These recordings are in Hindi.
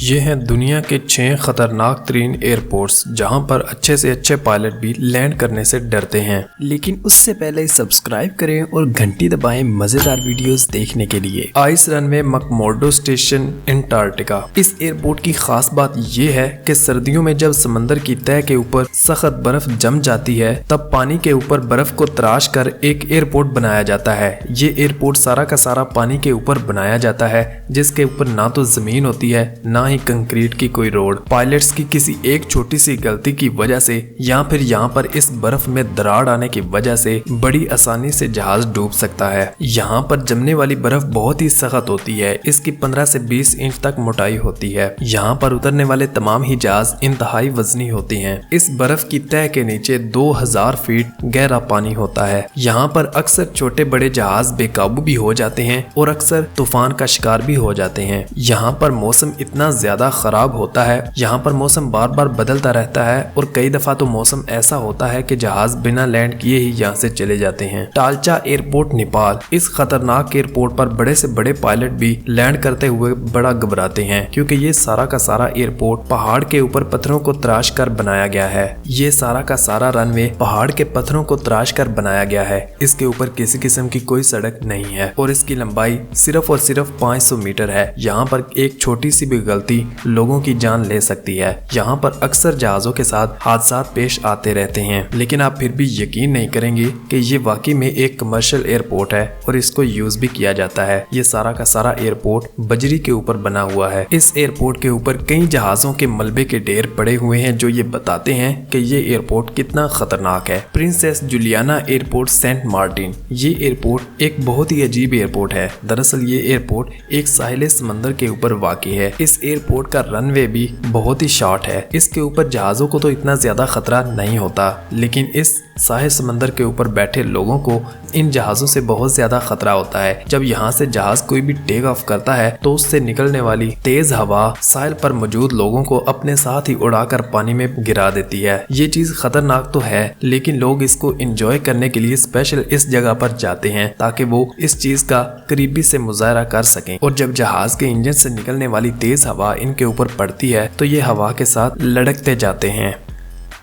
ये हैं दुनिया के 6 खतरनाक तरीन एयरपोर्ट्स जहां पर अच्छे से अच्छे पायलट भी लैंड करने से डरते हैं। लेकिन उससे पहले सब्सक्राइब करें और घंटी दबाएं मजेदार वीडियोस देखने के लिए। Ice runway McMurdo station Antarctica. इस एयरपोर्ट की खास बात ये है कि सर्दियों में जब समंदर की तह के ऊपर सख्त बर्फ जम जाती है तब पानी के ऊपर बर्फ को तराश कर एक एयरपोर्ट बनाया जाता है। ये एयरपोर्ट सारा का सारा पानी के ऊपर बनाया जाता है, जिसके ऊपर ना तो जमीन होती है ना ही कंक्रीट की कोई रोड। पायलट्स की किसी एक छोटी सी गलती की वजह से या फिर यहाँ पर इस बर्फ में दरार आने की वजह से बड़ी आसानी से जहाज डूब सकता है। यहाँ पर जमने वाली बर्फ बहुत ही सख्त होती है, इसकी 15 से 20 इंच तक मोटाई होती है। यहाँ पर उतरने वाले तमाम ही जहाज इंतहाई वजनी होते हैं। इस बर्फ की तह के नीचे 2000 फीट गहरा पानी होता है। यहाँ पर अक्सर छोटे बड़े जहाज बेकाबू भी हो जाते हैं और अक्सर तूफान का शिकार भी हो जाते हैं। यहाँ पर मौसम इतना ज्यादा खराब होता है, यहाँ पर मौसम बार बार बदलता रहता है और कई दफा तो मौसम ऐसा होता है कि जहाज बिना लैंड किए ही यहाँ से चले जाते हैं। टालचा एयरपोर्ट नेपाल। इस खतरनाक एयरपोर्ट पर बड़े से बड़े पायलट भी लैंड करते हुए बड़ा घबराते हैं, क्योंकि ये सारा का सारा एयरपोर्ट पहाड़ के ऊपर पत्थरों को तराश कर बनाया गया है। ये सारा का सारा रनवे पहाड़ के पत्थरों को तराश कर बनाया गया है। इसके ऊपर किसी किस्म की कोई सड़क नहीं है और इसकी लंबाई सिर्फ और सिर्फ 500 मीटर है। यहाँ पर एक छोटी सी भी गलती लोगों की जान ले सकती है। यहाँ पर अक्सर जहाजों के साथ हादसा पेश आते रहते हैं, लेकिन आप फिर भी यकीन नहीं करेंगे कि ये वाकई में एक कमर्शियल एयरपोर्ट है और इसको यूज भी किया जाता है। ये सारा का सारा एयरपोर्ट बजरी के ऊपर बना हुआ है। इस एयरपोर्ट के ऊपर कई जहाजों के मलबे के ढेर पड़े हुए हैं जो ये बताते हैं कि ये एयरपोर्ट कितना खतरनाक है। Princess Juliana airport Saint Martin. ये एयरपोर्ट एक बहुत ही अजीब एयरपोर्ट है। दरअसल ये एयरपोर्ट एक साहिल समंदर के ऊपर वाक़ई है। इस एयरपोर्ट का रनवे भी बहुत ही शॉर्ट है। इसके ऊपर जहाजों को तो इतना ज्यादा खतरा नहीं होता, लेकिन इस साहिल समंदर के ऊपर बैठे लोगों को इन जहाजों से बहुत ज्यादा खतरा होता है। जब यहाँ से जहाज कोई भी टेक ऑफ करता है तो उससे निकलने वाली तेज हवा साहिल पर मौजूद लोगों को अपने साथ ही उड़ाकर पानी में गिरा देती है। ये चीज खतरनाक तो है, लेकिन लोग इसको एंजॉय करने के लिए स्पेशल इस जगह पर जाते हैं ताकि वो इस चीज का करीबी से मुजाहरा कर सकें। और जब जहाज के इंजन से निकलने वाली तेज हवा इनके ऊपर पड़ती है तो ये हवा के साथ लड़कते जाते हैं।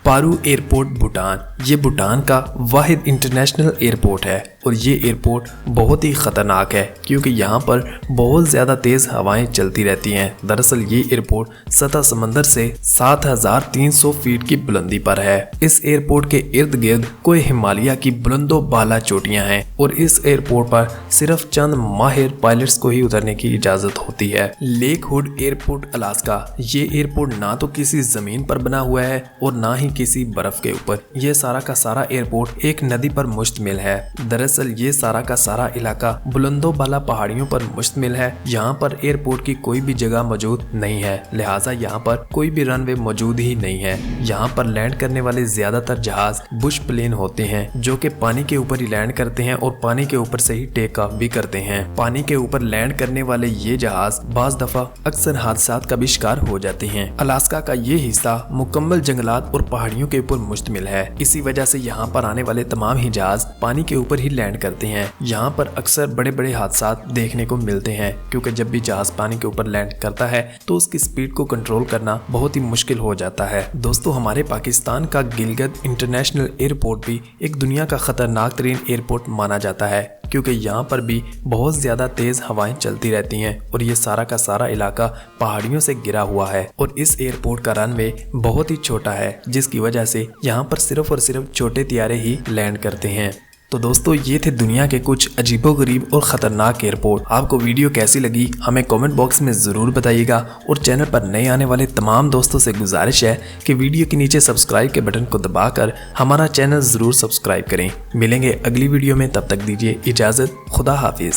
पारू एयरपोर्ट भूटान। ये भूटान का वाहिद इंटरनेशनल एयरपोर्ट है और ये एयरपोर्ट बहुत ही खतरनाक है क्योंकि यहाँ पर बहुत ज़्यादा तेज़ हवाएं चलती रहती हैं। दरअसल ये एयरपोर्ट सतह समंदर से 7300 फीट की बुलंदी पर है। इस एयरपोर्ट के इर्द गिर्द कोई हिमालय की बुलंदो बाला चोटियाँ हैं और इस एयरपोर्ट पर सिर्फ चंद माहिर पायलट्स को ही उतरने की इजाज़त होती है। Lake hood airport Alaska. ये एयरपोर्ट ना तो किसी ज़मीन पर बना हुआ है और ना ही किसी बर्फ के ऊपर। ये सारा का सारा एयरपोर्ट एक नदी पर मुश्तमिल है। दरअसल ये सारा का सारा इलाका बुलंदो बाला पहाड़ियों पर मुश्तमिल है। यहाँ पर एयरपोर्ट की कोई भी जगह मौजूद नहीं है, लिहाजा यहाँ पर कोई भी रनवे मौजूद ही नहीं है। यहाँ पर लैंड करने वाले ज्यादातर जहाज बुश प्लेन होते हैं जो कि पानी के ऊपर ही लैंड करते हैं और पानी के ऊपर से ही टेक ऑफ भी करते हैं। पानी के ऊपर लैंड करने वाले ये जहाज बाज दफा अक्सर हादसात का भी शिकार हो जाते हैं। अलास्का का ये हिस्सा मुकम्मल जंगलात और पहाड़ियों के ऊपर मुश्तमिल है। इसी वजह से यहाँ पर आने वाले तमाम ही जहाज पानी के ऊपर ही लैंड करते हैं। यहाँ पर अक्सर बड़े बड़े हादसा देखने को मिलते हैं क्योंकि जब भी जहाज पानी के ऊपर लैंड करता है तो उसकी स्पीड को कंट्रोल करना बहुत ही मुश्किल हो जाता है। दोस्तों, हमारे पाकिस्तान का गिलगित इंटरनेशनल एयरपोर्ट भी एक दुनिया का खतरनाक तरीन एयरपोर्ट माना जाता है क्योंकि यहाँ पर भी बहुत ज्यादा तेज हवाएं चलती रहती हैं और ये सारा का सारा इलाका पहाड़ियों से घिरा हुआ है और इस एयरपोर्ट का रनवे बहुत ही छोटा है, जिसकी वजह से यहाँ पर सिर्फ और सिर्फ छोटे तियारे ही लैंड करते हैं। तो दोस्तों, ये थे दुनिया के कुछ अजीबोगरीब और ख़तरनाक एयरपोर्ट। आपको वीडियो कैसी लगी हमें कमेंट बॉक्स में ज़रूर बताइएगा और चैनल पर नए आने वाले तमाम दोस्तों से गुजारिश है कि वीडियो के नीचे सब्सक्राइब के बटन को दबाकर हमारा चैनल ज़रूर सब्सक्राइब करें। मिलेंगे अगली वीडियो में, तब तक दीजिए इजाज़त। खुदा हाफिज़।